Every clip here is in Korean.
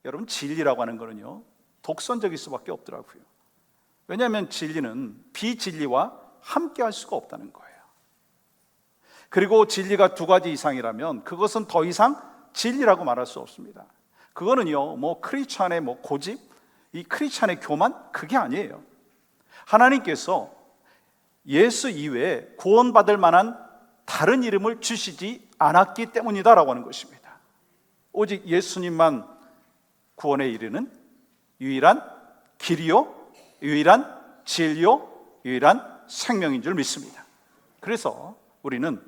여러분, 진리라고 하는 거는요, 독선적일 수밖에 없더라고요. 왜냐하면 진리는 비진리와 함께 할 수가 없다는 거예요. 그리고 진리가 두 가지 이상이라면 그것은 더 이상 진리라고 말할 수 없습니다. 그거는요, 크리스찬의 고집, 이 크리스찬의 교만, 그게 아니에요. 하나님께서 예수 이외에 구원받을 만한 다른 이름을 주시지 않았기 때문이다라고 하는 것입니다. 오직 예수님만 구원에 이르는 유일한 길이요, 유일한 진리요, 유일한 생명인 줄 믿습니다. 그래서 우리는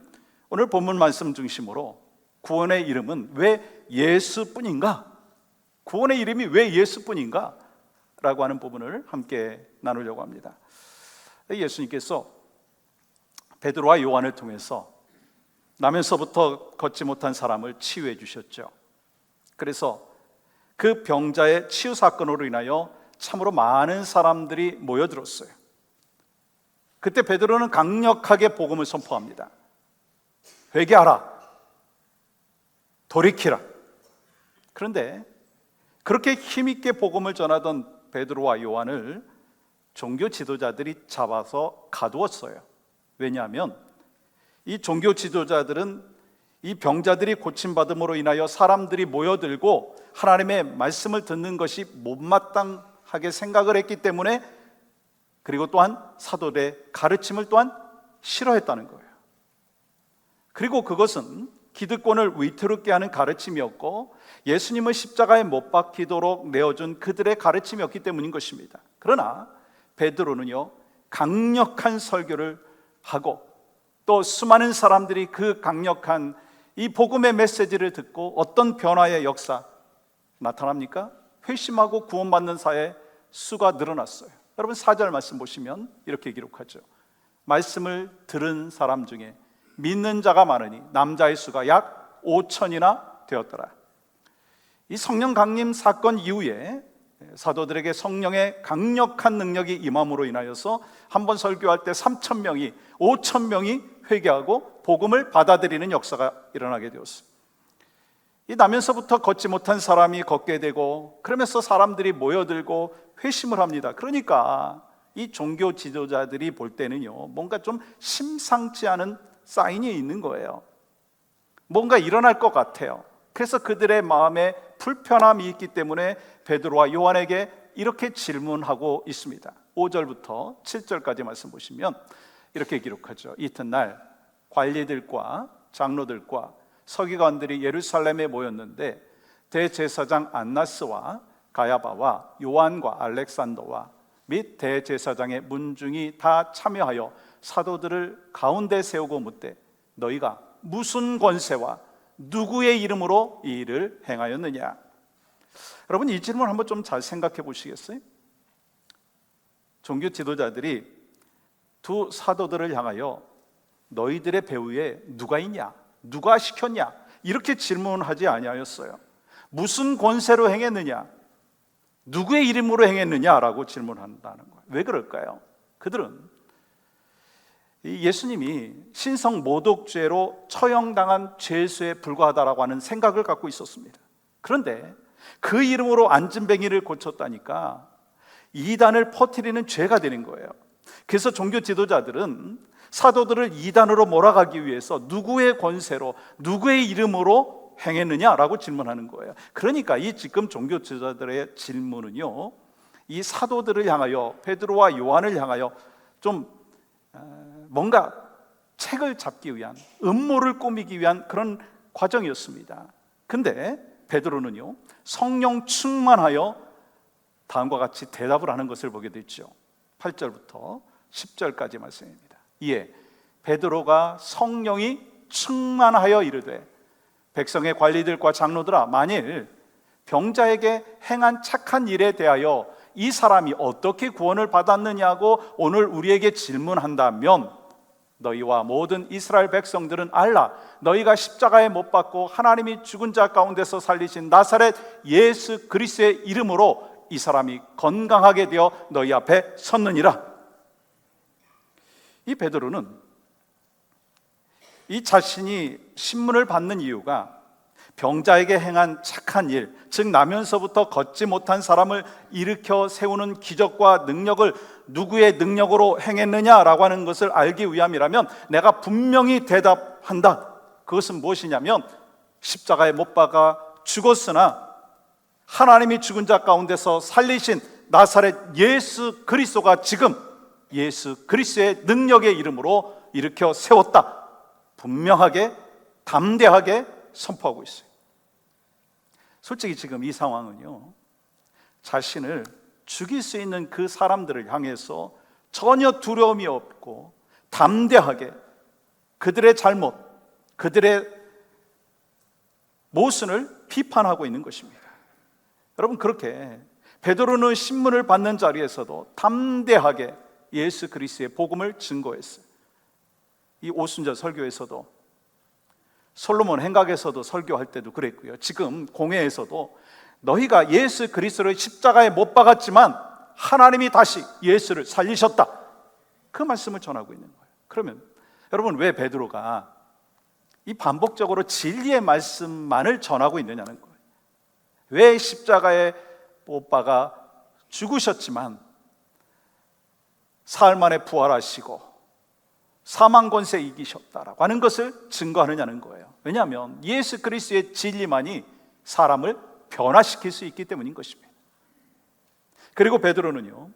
오늘 본문 말씀 중심으로 구원의 이름은 왜 예수뿐인가? 구원의 이름이 왜 예수뿐인가? 라고 하는 부분을 함께 나누려고 합니다. 예수님께서 베드로와 요한을 통해서 나면서부터 걷지 못한 사람을 치유해 주셨죠. 그래서 그 병자의 치유 사건으로 인하여 참으로 많은 사람들이 모여들었어요. 그때 베드로는 강력하게 복음을 선포합니다. 회개하라, 돌이키라. 그런데 그렇게 힘있게 복음을 전하던 베드로와 요한을 종교 지도자들이 잡아서 가두었어요. 왜냐하면 이 종교 지도자들은 이 병자들이 고침받음으로 인하여 사람들이 모여들고 하나님의 말씀을 듣는 것이 못마땅하게 생각을 했기 때문에, 그리고 또한 사도들의 가르침을 또한 싫어했다는 거예요. 그리고 그것은 기득권을 위태롭게 하는 가르침이었고 예수님을 십자가에 못 박히도록 내어준 그들의 가르침이었기 때문인 것입니다. 그러나 베드로는요, 강력한 설교를 하고 또 수많은 사람들이 그 강력한 이 복음의 메시지를 듣고 어떤 변화의 역사 나타납니까? 회심하고 구원받는 사의 수가 늘어났어요. 여러분, 4절 말씀 보시면 이렇게 기록하죠. 말씀을 들은 사람 중에 믿는 자가 많으니 남자의 수가 약 5천이나 되었더라. 이 성령 강림 사건 이후에 사도들에게 성령의 강력한 능력이 임함으로 인하여서 한번 설교할 때 3,000명이 5,000명이 회개하고 복음을 받아들이는 역사가 일어나게 되었습니다. 이 나면서부터 걷지 못한 사람이 걷게 되고, 그러면서 사람들이 모여들고 회심을 합니다. 그러니까 이 종교 지도자들이 볼 때는요, 뭔가 좀 심상치 않은 사인이 있는 거예요. 뭔가 일어날 것 같아요. 그래서 그들의 마음에 불편함이 있기 때문에 베드로와 요한에게 이렇게 질문하고 있습니다. 5절부터 7절까지 말씀 보시면 이렇게 기록하죠. 이튿날 관리들과 장로들과 서기관들이 예루살렘에 모였는데 대제사장 안나스와 가야바와 요한과 알렉산더와 및 대제사장의 문중이 다 참여하여 사도들을 가운데 세우고 묻되 너희가 무슨 권세와 누구의 이름으로 이 일을 행하였느냐? 여러분, 이 질문 한번 좀 잘 생각해 보시겠어요? 종교 지도자들이 두 사도들을 향하여 너희들의 배후에 누가 있냐? 누가 시켰냐? 이렇게 질문하지 아니하였어요. 무슨 권세로 행했느냐? 누구의 이름으로 행했느냐라고 질문한다는 거예요. 왜 그럴까요? 그들은 예수님이 신성 모독죄로 처형당한 죄수에 불과하다라고 하는 생각을 갖고 있었습니다. 그런데 그 이름으로 안진뱅이를 고쳤다니까 이단을 퍼뜨리는 죄가 되는 거예요. 그래서 종교 지도자들은 사도들을 이단으로 몰아가기 위해서 누구의 권세로 누구의 이름으로 행했느냐라고 질문하는 거예요. 그러니까 이 지금 종교 지도자들의 질문은요, 이 사도들을 향하여, 베드로와 요한을 향하여 좀 뭔가 책을 잡기 위한, 음모를 꾸미기 위한 그런 과정이었습니다. 근데 베드로는요, 성령 충만하여 다음과 같이 대답을 하는 것을 보게 됐죠. 8절부터 10절까지 말씀입니다. 이에 베드로가 성령이 충만하여 이르되 백성의 관리들과 장로들아, 만일 병자에게 행한 착한 일에 대하여 이 사람이 어떻게 구원을 받았느냐고 오늘 우리에게 질문한다면 너희와 모든 이스라엘 백성들은 알라. 너희가 십자가에 못 박고 하나님이 죽은 자 가운데서 살리신 나사렛 예수 그리스도의 이름으로 이 사람이 건강하게 되어 너희 앞에 섰느니라. 이 베드로는 이 자신이 신문을 받는 이유가 병자에게 행한 착한 일, 즉 나면서부터 걷지 못한 사람을 일으켜 세우는 기적과 능력을 누구의 능력으로 행했느냐라고 하는 것을 알기 위함이라면 내가 분명히 대답한다. 그것은 무엇이냐면 십자가에 못 박아 죽었으나 하나님이 죽은 자 가운데서 살리신 나사렛 예수 그리스도가 지금 예수 그리스도의 능력의 이름으로 일으켜 세웠다. 분명하게 담대하게 선포하고 있어요. 솔직히 지금 이 상황은요, 자신을 죽일 수 있는 그 사람들을 향해서 전혀 두려움이 없고 담대하게 그들의 잘못, 그들의 모순을 비판하고 있는 것입니다. 여러분, 그렇게 베드로는 신문을 받는 자리에서도 담대하게 예수 그리스도의 복음을 증거했어요. 이 오순절 설교에서도, 솔로몬 행각에서도 설교할 때도 그랬고요, 지금 공회에서도 너희가 예수 그리스도를 십자가에 못 박았지만 하나님이 다시 예수를 살리셨다, 그 말씀을 전하고 있는 거예요. 그러면 여러분, 왜 베드로가 이 반복적으로 진리의 말씀만을 전하고 있느냐는 거예요. 왜 십자가에 못 박아 죽으셨지만 사흘 만에 부활하시고 사망 권세 이기셨다라고 하는 것을 증거하느냐는 거예요. 왜냐하면 예수 그리스도의 진리만이 사람을 변화시킬 수 있기 때문인 것입니다. 그리고 베드로는요,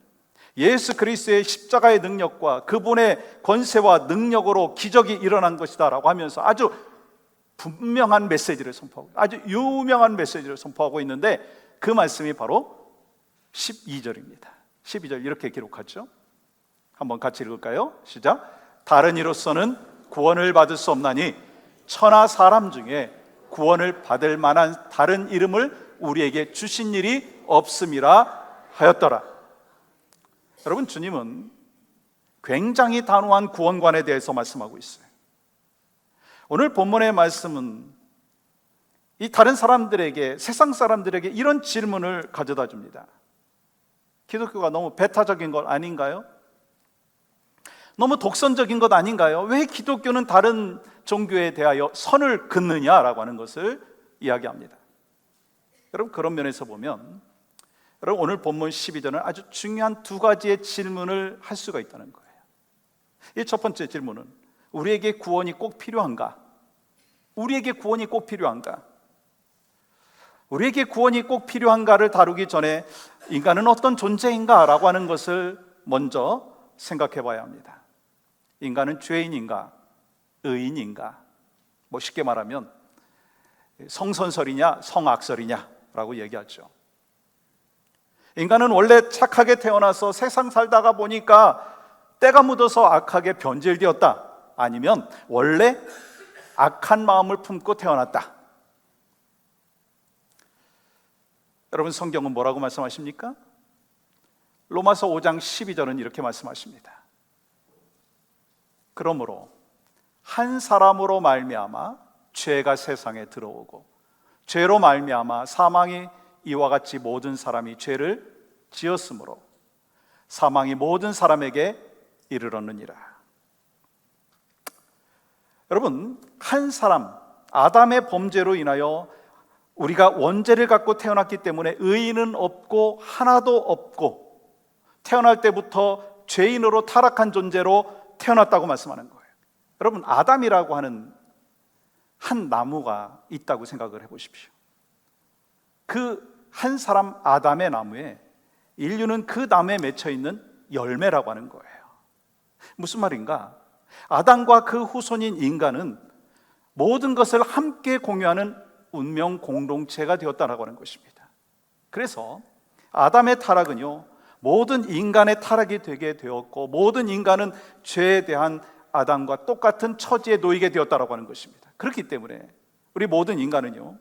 예수 그리스도의 십자가의 능력과 그분의 권세와 능력으로 기적이 일어난 것이다 라고 하면서 아주 분명한 메시지를 선포하고, 아주 유명한 메시지를 선포하고 있는데, 그 말씀이 바로 12절입니다 12절 이렇게 기록하죠. 한번 같이 읽을까요? 시작. 다른 이로서는 구원을 받을 수 없나니 천하 사람 중에 구원을 받을 만한 다른 이름을 우리에게 주신 일이 없음이라 하였더라. 여러분, 주님은 굉장히 단호한 구원관에 대해서 말씀하고 있어요. 오늘 본문의 말씀은 이 다른 사람들에게, 세상 사람들에게 이런 질문을 가져다 줍니다. 기독교가 너무 배타적인 것 아닌가요? 너무 독선적인 것 아닌가요? 왜 기독교는 다른 종교에 대하여 선을 긋느냐라고 하는 것을 이야기합니다. 여러분, 그런 면에서 보면 여러분, 오늘 본문 12절은 아주 중요한 두 가지의 질문을 할 수가 있다는 거예요. 이 첫 번째 질문은 우리에게 구원이 꼭 필요한가? 우리에게 구원이 꼭 필요한가? 우리에게 구원이 꼭 필요한가를 다루기 전에 인간은 어떤 존재인가라고 하는 것을 먼저 생각해 봐야 합니다. 인간은 죄인인가? 의인인가? 뭐 쉽게 말하면 성선설이냐 성악설이냐 라고 얘기하죠. 인간은 원래 착하게 태어나서 세상 살다가 보니까 때가 묻어서 악하게 변질되었다, 아니면 원래 악한 마음을 품고 태어났다. 여러분, 성경은 뭐라고 말씀하십니까? 로마서 5장 12절은 이렇게 말씀하십니다. 그러므로 한 사람으로 말미암아 죄가 세상에 들어오고 죄로 말미암아 사망이 이와 같이 모든 사람이 죄를 지었으므로 사망이 모든 사람에게 이르렀느니라. 여러분, 한 사람 아담의 범죄로 인하여 우리가 원죄를 갖고 태어났기 때문에 의인은 없고 하나도 없고 태어날 때부터 죄인으로 타락한 존재로 태어났다고 말씀하는 거예요. 여러분, 아담이라고 하는 한 나무가 있다고 생각을 해보십시오. 그 한 사람 아담의 나무에 인류는 그 나무에 맺혀 있는 열매라고 하는 거예요. 무슨 말인가? 아담과 그 후손인 인간은 모든 것을 함께 공유하는 운명 공동체가 되었다라고 하는 것입니다. 그래서 아담의 타락은요, 모든 인간의 타락이 되게 되었고 모든 인간은 죄에 대한 아담과 똑같은 처지에 놓이게 되었다라고 하는 것입니다. 그렇기 때문에 우리 모든 인간은요,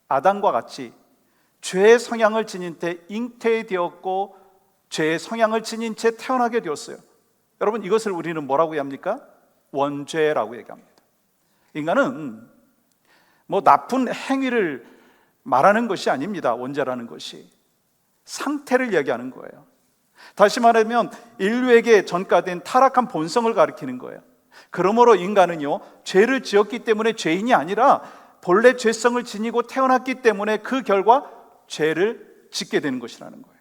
아담과 같이 죄의 성향을 지닌 채 잉태되었고 죄의 성향을 지닌 채 태어나게 되었어요. 여러분, 이것을 우리는 뭐라고 합니까? 원죄라고 얘기합니다. 인간은 뭐 나쁜 행위를 말하는 것이 아닙니다. 원죄라는 것이 상태를 얘기하는 거예요. 다시 말하면 인류에게 전가된 타락한 본성을 가리키는 거예요. 그러므로 인간은요, 죄를 지었기 때문에 죄인이 아니라 본래 죄성을 지니고 태어났기 때문에 그 결과 죄를 짓게 되는 것이라는 거예요.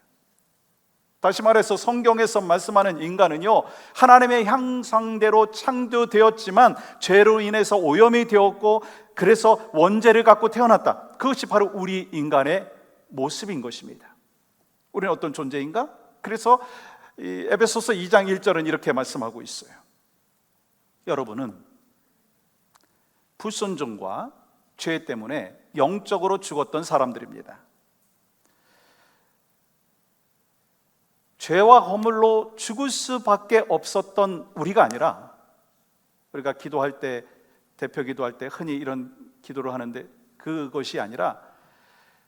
다시 말해서 성경에서 말씀하는 인간은요, 하나님의 형상대로 창조되었지만 죄로 인해서 오염이 되었고, 그래서 원죄를 갖고 태어났다. 그것이 바로 우리 인간의 모습인 것입니다. 우리는 어떤 존재인가? 그래서 에베소서 2장 1절은 이렇게 말씀하고 있어요. 여러분은 불순종과 죄 때문에 영적으로 죽었던 사람들입니다. 죄와 허물로 죽을 수밖에 없었던 우리가 아니라, 우리가 기도할 때, 대표 기도할 때 흔히 이런 기도를 하는데, 그것이 아니라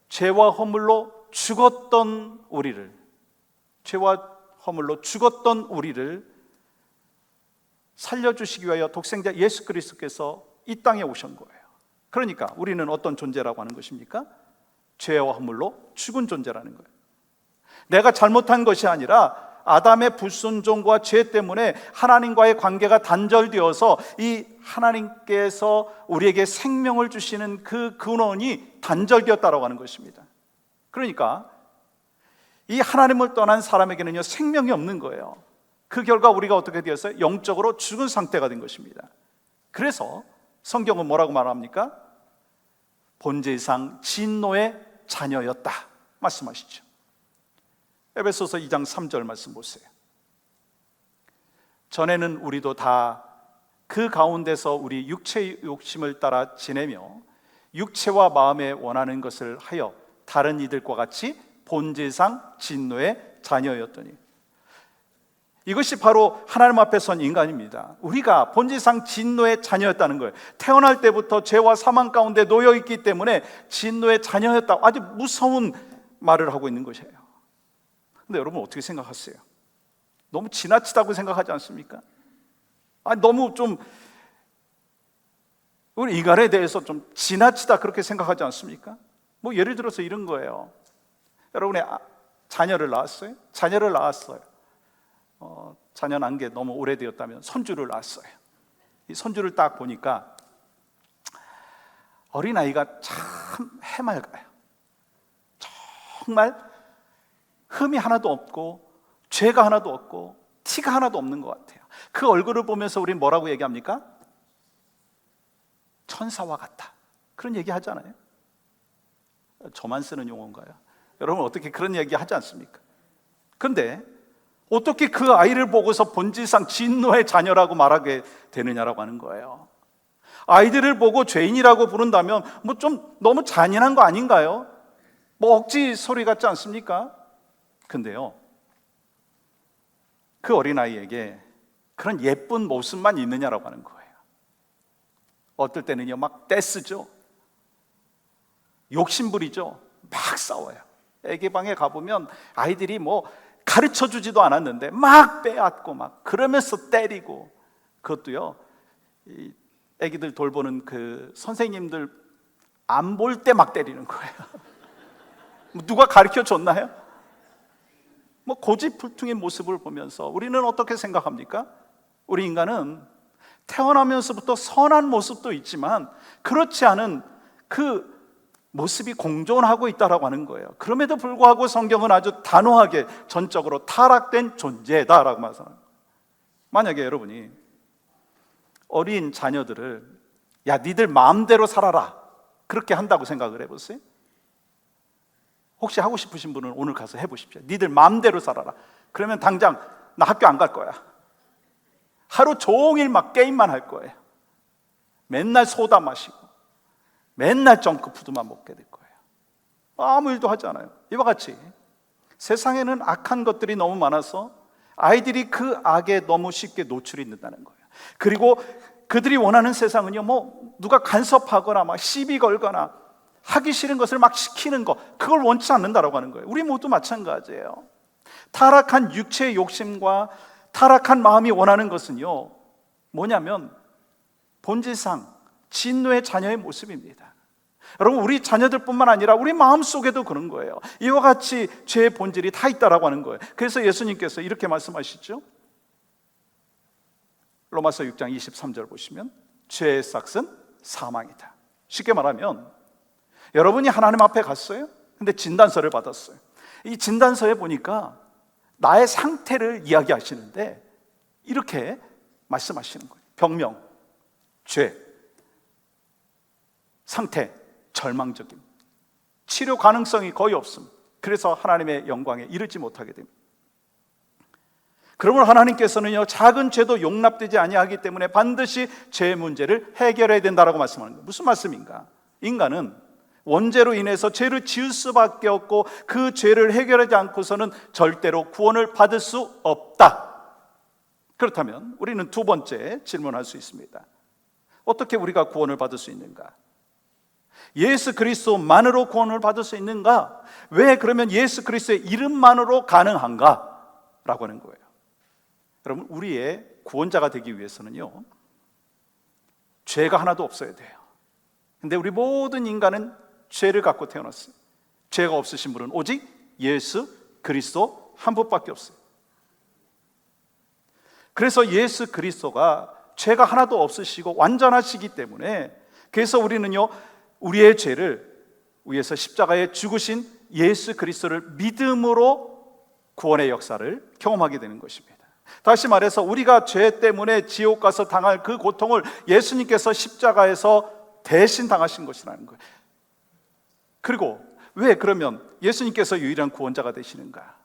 죄와 허물로 죽었던 우리를, 죄와 허물로 죽었던 우리를 살려주시기 위하여 독생자 예수 그리스도께서 이 땅에 오신 거예요. 그러니까 우리는 어떤 존재라고 하는 것입니까? 죄와 허물로 죽은 존재라는 거예요. 내가 잘못한 것이 아니라 아담의 불순종과 죄 때문에 하나님과의 관계가 단절되어서 이 하나님께서 우리에게 생명을 주시는 그 근원이 단절되었다고 하는 것입니다. 그러니까 이 하나님을 떠난 사람에게는요, 생명이 없는 거예요. 그 결과 우리가 어떻게 되었어요? 영적으로 죽은 상태가 된 것입니다. 그래서 성경은 뭐라고 말합니까? 본질상 진노의 자녀였다 말씀하시죠. 에베소서 2장 3절 말씀 보세요. 전에는 우리도 다 그 가운데서 우리 육체의 욕심을 따라 지내며 육체와 마음에 원하는 것을 하여 다른 이들과 같이 본질상 진노의 자녀였더니, 이것이 바로 하나님 앞에 선 인간입니다. 우리가 본질상 진노의 자녀였다는 거예요. 태어날 때부터 죄와 사망 가운데 놓여 있기 때문에 진노의 자녀였다, 아주 무서운 말을 하고 있는 것이에요. 근데 여러분 어떻게 생각하세요? 너무 지나치다고 생각하지 않습니까? 너무 좀 우리 인간에 대해서 좀 지나치다 그렇게 생각하지 않습니까? 뭐 예를 들어서 이런 거예요. 여러분의 자녀를 낳았어요? 자녀를 낳았어요. 자녀 낳은 게 너무 오래되었다면 손주를 낳았어요. 이 손주를 딱 보니까 어린아이가 참 해맑아요. 정말 흠이 하나도 없고 죄가 하나도 없고 티가 하나도 없는 것 같아요. 그 얼굴을 보면서 우리는 뭐라고 얘기합니까? 천사와 같다, 그런 얘기 하잖아요. 저만 쓰는 용어인가요? 여러분 어떻게 그런 얘기 하지 않습니까? 그런데 어떻게 그 아이를 보고서 본질상 진노의 자녀라고 말하게 되느냐라고 하는 거예요. 아이들을 보고 죄인이라고 부른다면 뭐 좀 너무 잔인한 거 아닌가요? 뭐 억지 소리 같지 않습니까? 근데요, 그 어린아이에게 그런 예쁜 모습만 있느냐라고 하는 거예요. 어떨 때는요 막 떼쓰죠, 욕심부리죠, 막 싸워요. 애기 방에 가보면 아이들이 뭐 가르쳐주지도 않았는데 막 빼앗고 막 그러면서 때리고, 그것도요 이 애기들 돌보는 그 선생님들 안 볼 때 막 때리는 거예요. 누가 가르쳐 줬나요? 뭐 고집불통의 모습을 보면서 우리는 어떻게 생각합니까? 우리 인간은 태어나면서부터 선한 모습도 있지만 그렇지 않은 그 모습이 공존하고 있다라고 하는 거예요. 그럼에도 불구하고 성경은 아주 단호하게 전적으로 타락된 존재다라고 말씀합니다. 만약에 여러분이 어린 자녀들을 야 니들 마음대로 살아라 그렇게 한다고 생각을 해보세요. 혹시 하고 싶으신 분은 오늘 가서 해보십시오. 니들 마음대로 살아라. 그러면 당장 나 학교 안 갈 거야. 하루 종일 막 게임만 할 거예요. 맨날 소다 마시고 맨날 정크푸드만 먹게 될 거예요. 아무 일도 하지 않아요. 이와 같이 세상에는 악한 것들이 너무 많아서 아이들이 그 악에 너무 쉽게 노출이 된다는 거예요. 그리고 그들이 원하는 세상은요, 뭐 누가 간섭하거나 막 시비 걸거나 하기 싫은 것을 막 시키는 거, 그걸 원치 않는다라고 하는 거예요. 우리 모두 마찬가지예요. 타락한 육체의 욕심과 타락한 마음이 원하는 것은요 뭐냐면 본질상 진노의 자녀의 모습입니다. 여러분 우리 자녀들뿐만 아니라 우리 마음속에도 그런 거예요. 이와 같이 죄의 본질이 다 있다라고 하는 거예요. 그래서 예수님께서 이렇게 말씀하시죠. 로마서 6장 23절 보시면 죄의 삭은 사망이다. 쉽게 말하면 여러분이 하나님 앞에 갔어요. 근데 진단서를 받았어요. 이 진단서에 보니까 나의 상태를 이야기하시는데 이렇게 말씀하시는 거예요. 병명, 죄, 상태, 절망적임, 치료 가능성이 거의 없음. 그래서 하나님의 영광에 이르지 못하게 됩니다. 그러므로 하나님께서는요, 작은 죄도 용납되지 아니하기 때문에 반드시 죄의 문제를 해결해야 된다라고 말씀하는 거예요. 무슨 말씀인가? 인간은 원죄로 인해서 죄를 지을 수밖에 없고 그 죄를 해결하지 않고서는 절대로 구원을 받을 수 없다. 그렇다면 우리는 두 번째 질문할 수 있습니다. 어떻게 우리가 구원을 받을 수 있는가? 예수 그리스도만으로 구원을 받을 수 있는가? 왜 그러면 예수 그리스도의 이름만으로 가능한가? 라고 하는 거예요. 여러분, 우리의 구원자가 되기 위해서는요, 죄가 하나도 없어야 돼요. 근데 우리 모든 인간은 죄를 갖고 태어났어요. 죄가 없으신 분은 오직 예수 그리스도 한 분밖에 없어요. 그래서 예수 그리스도가 죄가 하나도 없으시고 완전하시기 때문에, 그래서 우리는요, 우리의 죄를 위해서 십자가에 죽으신 예수 그리스도를 믿음으로 구원의 역사를 경험하게 되는 것입니다. 다시 말해서 우리가 죄 때문에 지옥 가서 당할 그 고통을 예수님께서 십자가에서 대신 당하신 것이라는 거예요. 그리고 왜 그러면 예수님께서 유일한 구원자가 되시는가?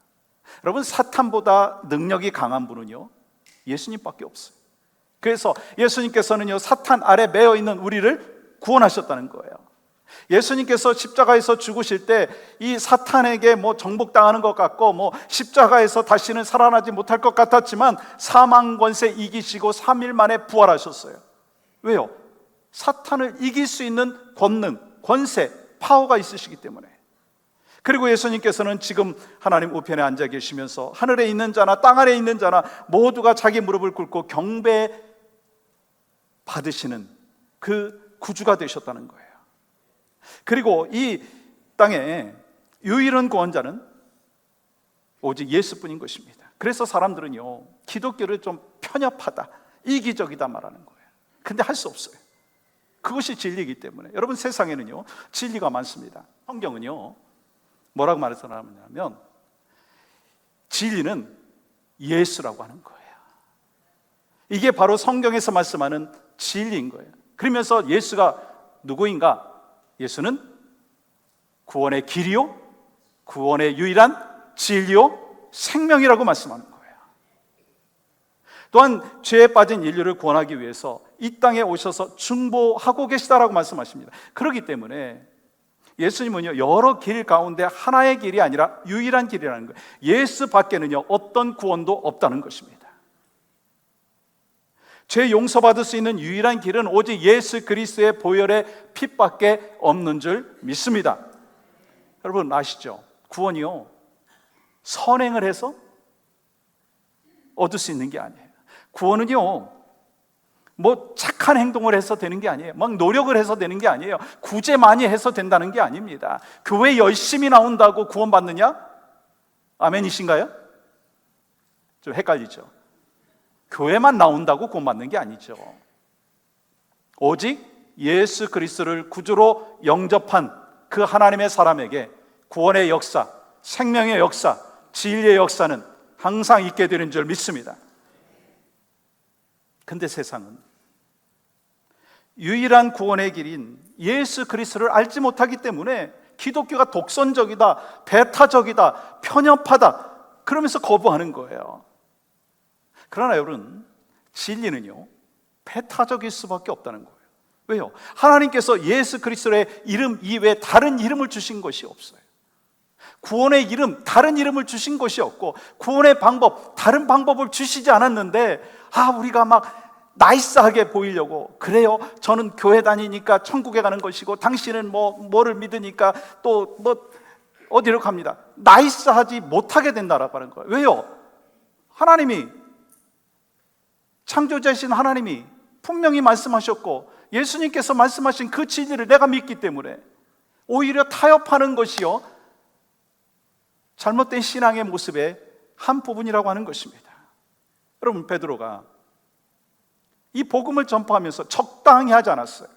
여러분, 사탄보다 능력이 강한 분은요, 예수님밖에 없어요. 그래서 예수님께서는요, 사탄 아래 매여 있는 우리를 구원하셨다는 거예요. 예수님께서 십자가에서 죽으실 때 이 사탄에게 정복당하는 것 같고 십자가에서 다시는 살아나지 못할 것 같았지만 사망 권세 이기시고 3일 만에 부활하셨어요. 왜요? 사탄을 이길 수 있는 권능, 권세, 파워가 있으시기 때문에. 그리고 예수님께서는 지금 하나님 우편에 앉아 계시면서 하늘에 있는 자나 땅 아래에 있는 자나 모두가 자기 무릎을 꿇고 경배 받으시는 그 구주가 되셨다는 거예요. 그리고 이 땅에 유일한 구원자는 오직 예수뿐인 것입니다. 그래서 사람들은요, 기독교를 좀 편협하다, 이기적이다 말하는 거예요. 근데 할 수 없어요. 그것이 진리이기 때문에. 여러분, 세상에는요, 진리가 많습니다. 성경은요, 뭐라고 말했냐면 진리는 예수라고 하는 거예요. 이게 바로 성경에서 말씀하는 진리인 거예요. 그러면서 예수가 누구인가? 예수는 구원의 길이요, 구원의 유일한 진리요, 생명이라고 말씀하는 거예요. 또한 죄에 빠진 인류를 구원하기 위해서 이 땅에 오셔서 중보하고 계시다라고 말씀하십니다. 그렇기 때문에 예수님은요, 여러 길 가운데 하나의 길이 아니라 유일한 길이라는 거예요. 예수 밖에는요, 어떤 구원도 없다는 것입니다. 죄 용서받을 수 있는 유일한 길은 오직 예수 그리스도의 보혈의 피밖에 없는 줄 믿습니다. 여러분 아시죠? 구원이요, 선행을 해서 얻을 수 있는 게 아니에요. 구원은요, 착한 행동을 해서 되는 게 아니에요. 노력을 해서 되는 게 아니에요. 구제 많이 해서 된다는 게 아닙니다. 교회 열심히 나온다고 구원받느냐? 아멘이신가요? 좀 헷갈리죠? 교회만 나온다고 구원받는 게 아니죠. 오직 예수 그리스도를 구주로 영접한 그 하나님의 사람에게 구원의 역사, 생명의 역사, 진리의 역사는 항상 있게 되는 줄 믿습니다. 근데 세상은 유일한 구원의 길인 예수 그리스도를 알지 못하기 때문에 기독교가 독선적이다, 배타적이다, 편협하다 그러면서 거부하는 거예요. 그러나 여러분, 진리는요, 배타적일 수밖에 없다는 거예요. 왜요? 하나님께서 예수 그리스도의 이름 이외에 다른 이름을 주신 것이 없어요. 구원의 이름, 다른 이름을 주신 것이 없고, 구원의 방법, 다른 방법을 주시지 않았는데, 우리가 나이스하게 보이려고, 그래요, 저는 교회 다니니까 천국에 가는 것이고 당신은 뭐를 믿으니까 또 어디로 갑니다. 나이스하지 못하게 된다라고 하는 거예요. 왜요? 하나님이, 창조자이신 하나님이 분명히 말씀하셨고 예수님께서 말씀하신 그 진리를 내가 믿기 때문에 오히려 타협하는 것이요, 잘못된 신앙의 모습의 한 부분이라고 하는 것입니다. 여러분, 베드로가 이 복음을 전파하면서 적당히 하지 않았어요.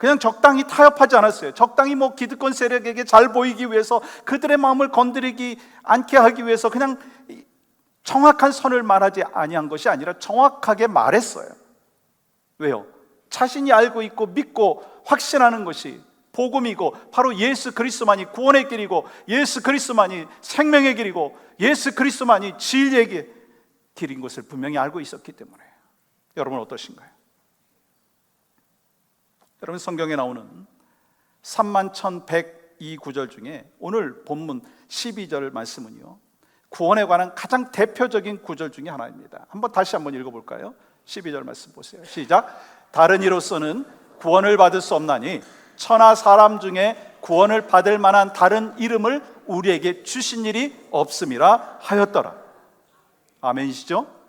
그냥 적당히 타협하지 않았어요. 적당히 뭐 기득권 세력에게 잘 보이기 위해서, 그들의 마음을 건드리지 않게 하기 위해서 그냥 정확한 선을 말하지 아니한 것이 아니라 정확하게 말했어요. 왜요? 자신이 알고 있고 믿고 확신하는 것이 복음이고, 바로 예수 그리스도만이 구원의 길이고, 예수 그리스도만이 생명의 길이고, 예수 그리스도만이 진리의 길인 것을 분명히 알고 있었기 때문에. 여러분 어떠신가요? 여러분, 성경에 나오는 31,102구절 중에 오늘 본문 12절 말씀은요, 구원에 관한 가장 대표적인 구절 중에 하나입니다. 다시 한번 읽어볼까요? 12절 말씀 보세요. 시작. 다른 이로서는 구원을 받을 수 없나니 천하 사람 중에 구원을 받을 만한 다른 이름을 우리에게 주신 일이 없음이라 하였더라. 아멘이시죠?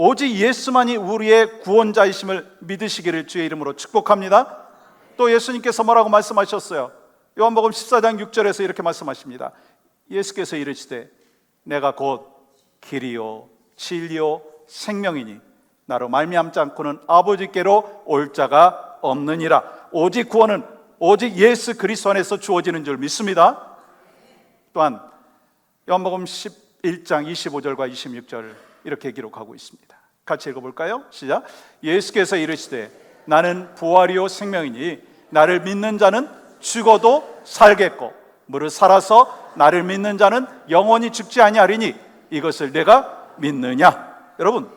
오직 예수만이 우리의 구원자이심을 믿으시기를 주의 이름으로 축복합니다. 또 예수님께서 뭐라고 말씀하셨어요? 요한복음 14장 6절에서 이렇게 말씀하십니다. 예수께서 이르시되 내가 곧 길이요 진리요 생명이니 나로 말미암지 않고는 아버지께로 올 자가 없느니라. 오직 구원은 오직 예수 그리스도 안에서 주어지는 줄 믿습니다. 또한 요한복음 11장 25절과 26절 이렇게 기록하고 있습니다. 같이 읽어볼까요? 시작. 예수께서 이르시되 나는 부활이요 생명이니 나를 믿는 자는 죽어도 살겠고 무릇 살아서 나를 믿는 자는 영원히 죽지 아니하리니 이것을 내가 믿느냐? 여러분,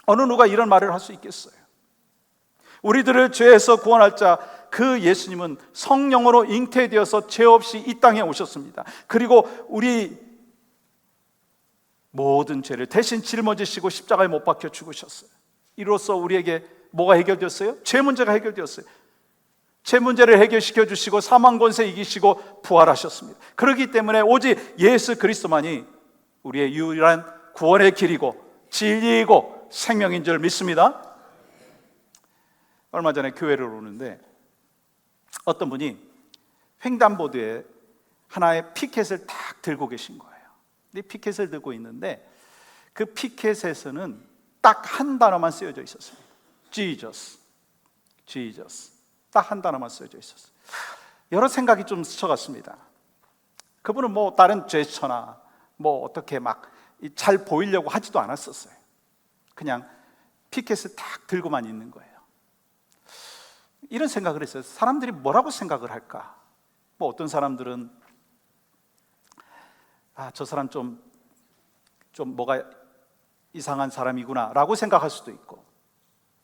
어느 누가 이런 말을 할 수 있겠어요? 우리들을 죄에서 구원할 자 그 예수님은 성령으로 잉태되어서 죄 없이 이 땅에 오셨습니다. 그리고 우리 모든 죄를 대신 짊어지시고 십자가에 못 박혀 죽으셨어요. 이로써 우리에게 뭐가 해결되었어요? 죄 문제가 해결되었어요. 죄 문제를 해결시켜 주시고 사망 권세 이기시고 부활하셨습니다. 그렇기 때문에 오직 예수 그리스도만이 우리의 유일한 구원의 길이고 진리이고 생명인 줄 믿습니다. 얼마 전에 교회를 오는데 어떤 분이 횡단보도에 하나의 피켓을 딱 들고 계신 거예요. 이 피켓을 들고 있는데 그 피켓에서는 딱 한 단어만 쓰여져 있었습니다. Jesus, Jesus. 딱 한 단어만 쓰여져 있었어요. 여러 생각이 좀 스쳐갔습니다. 그분은 뭐 다른 제스처나 뭐 어떻게 막 잘 보이려고 하지도 않았었어요. 그냥 피켓을 딱 들고만 있는 거예요. 이런 생각을 했어요. 사람들이 뭐라고 생각을 할까? 뭐 어떤 사람들은 저 사람 좀 뭐가 이상한 사람이구나 라고 생각할 수도 있고,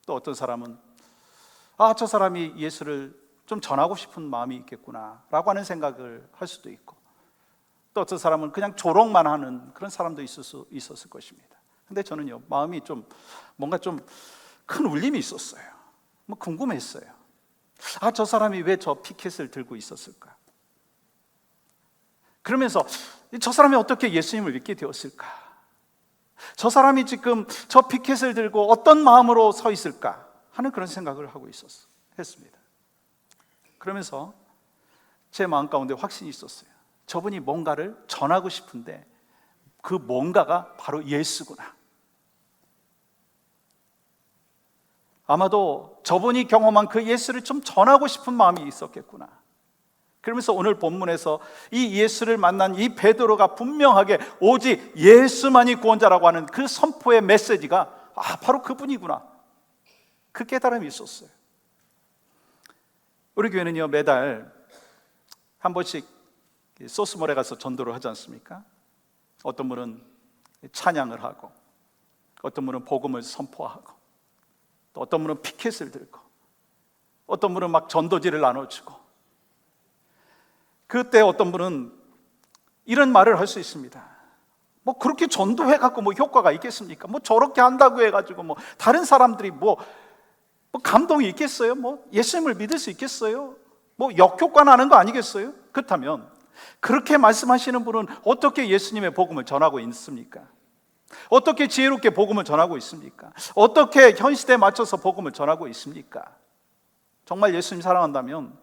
또 어떤 사람은 저 사람이 예수를 좀 전하고 싶은 마음이 있겠구나 라고 하는 생각을 할 수도 있고, 또 어떤 사람은 그냥 조롱만 하는 그런 사람도 있었을 것입니다. 근데 저는요, 마음이 좀 뭔가 좀 큰 울림이 있었어요. 뭐 궁금했어요. 저 사람이 왜 저 피켓을 들고 있었을까? 그러면서 저 사람이 어떻게 예수님을 믿게 되었을까? 저 사람이 지금 저 피켓을 들고 어떤 마음으로 서 있을까? 하는 그런 생각을 하고 했습니다. 그러면서 제 마음 가운데 확신이 있었어요. 저분이 뭔가를 전하고 싶은데 그 뭔가가 바로 예수구나. 아마도 저분이 경험한 그 예수를 좀 전하고 싶은 마음이 있었겠구나. 그러면서 오늘 본문에서 이 예수를 만난 이 베드로가 분명하게 오직 예수만이 구원자라고 하는 그 선포의 메시지가 바로 그분이구나, 그 깨달음이 있었어요. 우리 교회는요, 매달 한 번씩 소스몰에 가서 전도를 하지 않습니까? 어떤 분은 찬양을 하고, 어떤 분은 복음을 선포하고, 또 어떤 분은 피켓을 들고, 어떤 분은 막 전도지를 나눠주고. 그때 어떤 분은 이런 말을 할 수 있습니다. 뭐 그렇게 전도해갖고 뭐 효과가 있겠습니까? 뭐 저렇게 한다고 해가지고 뭐 다른 사람들이 뭐 감동이 있겠어요? 뭐 예수님을 믿을 수 있겠어요? 뭐 역효과 나는 거 아니겠어요? 그렇다면 그렇게 말씀하시는 분은 어떻게 예수님의 복음을 전하고 있습니까? 어떻게 지혜롭게 복음을 전하고 있습니까? 어떻게 현 시대에 맞춰서 복음을 전하고 있습니까? 정말 예수님 사랑한다면,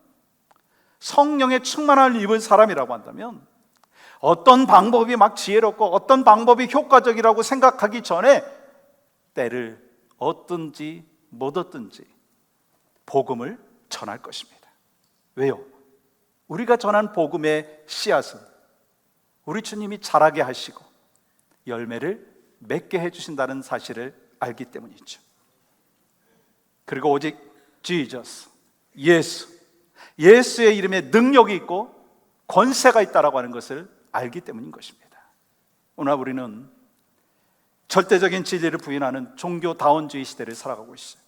성령의 충만함을 입은 사람이라고 한다면 어떤 방법이 막 지혜롭고 어떤 방법이 효과적이라고 생각하기 전에 때를 얻든지 못 얻든지 복음을 전할 것입니다. 왜요? 우리가 전한 복음의 씨앗은 우리 주님이 자라게 하시고 열매를 맺게 해주신다는 사실을 알기 때문이죠. 그리고 오직 Jesus, 예수의 이름에 능력이 있고 권세가 있다라고 하는 것을 알기 때문인 것입니다. 오늘 우리는 절대적인 진리를 부인하는 종교다원주의 시대를 살아가고 있어요.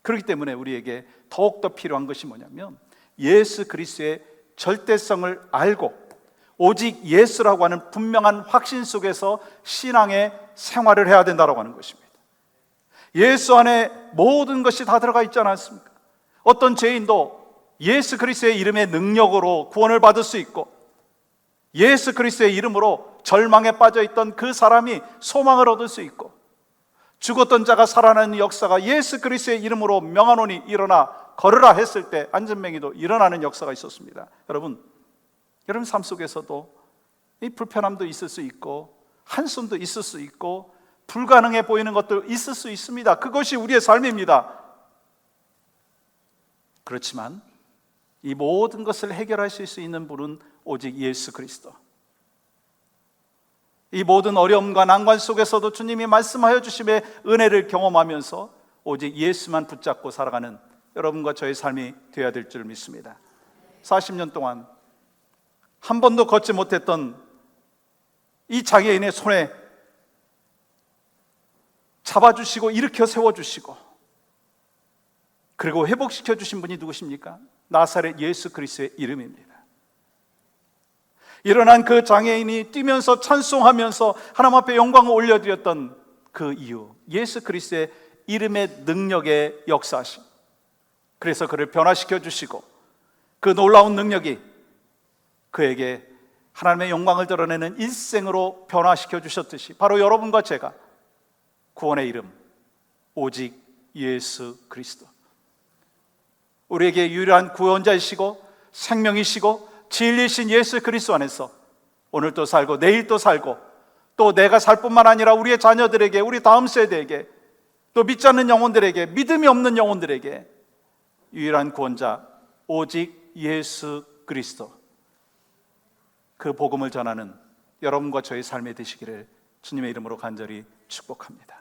그렇기 때문에 우리에게 더욱더 필요한 것이 뭐냐면 예수 그리스도의 절대성을 알고 오직 예수라고 하는 분명한 확신 속에서 신앙의 생활을 해야 된다고 하는 것입니다. 예수 안에 모든 것이 다 들어가 있지 않습니까? 어떤 죄인도 예수 그리스도의 이름의 능력으로 구원을 받을 수 있고, 예수 그리스도의 이름으로 절망에 빠져있던 그 사람이 소망을 얻을 수 있고, 죽었던 자가 살아나는 역사가 예수 그리스도의 이름으로 명하노니 일어나 걸으라 했을 때 안전뱅이도 일어나는 역사가 있었습니다. 여러분 삶 속에서도 이 불편함도 있을 수 있고 한숨도 있을 수 있고 불가능해 보이는 것도 있을 수 있습니다. 그것이 우리의 삶입니다. 그렇지만 이 모든 것을 해결하실 수 있는 분은 오직 예수 그리스도. 이 모든 어려움과 난관 속에서도 주님이 말씀하여 주심의 은혜를 경험하면서 오직 예수만 붙잡고 살아가는 여러분과 저의 삶이 되어야 될 줄 믿습니다. 40년 동안 한 번도 걷지 못했던 이 장애인의 손에 잡아주시고 일으켜 세워주시고 그리고 회복시켜 주신 분이 누구십니까? 나사렛 예수 그리스도의 이름입니다. 일어난 그 장애인이 뛰면서 찬송하면서 하나님 앞에 영광을 올려드렸던 그 이유, 예수 그리스도의 이름의 능력의 역사하심. 그래서 그를 변화시켜 주시고 그 놀라운 능력이 그에게 하나님의 영광을 드러내는 일생으로 변화시켜 주셨듯이 바로 여러분과 제가 구원의 이름 오직 예수 그리스도, 우리에게 유일한 구원자이시고 생명이시고 진리이신 예수 그리스도 안에서 오늘도 살고 내일도 살고 또 내가 살 뿐만 아니라 우리의 자녀들에게, 우리 다음 세대에게, 또 믿지 않는 영혼들에게, 믿음이 없는 영혼들에게 유일한 구원자 오직 예수 그리스도, 그 복음을 전하는 여러분과 저의 삶이 되시기를 주님의 이름으로 간절히 축복합니다.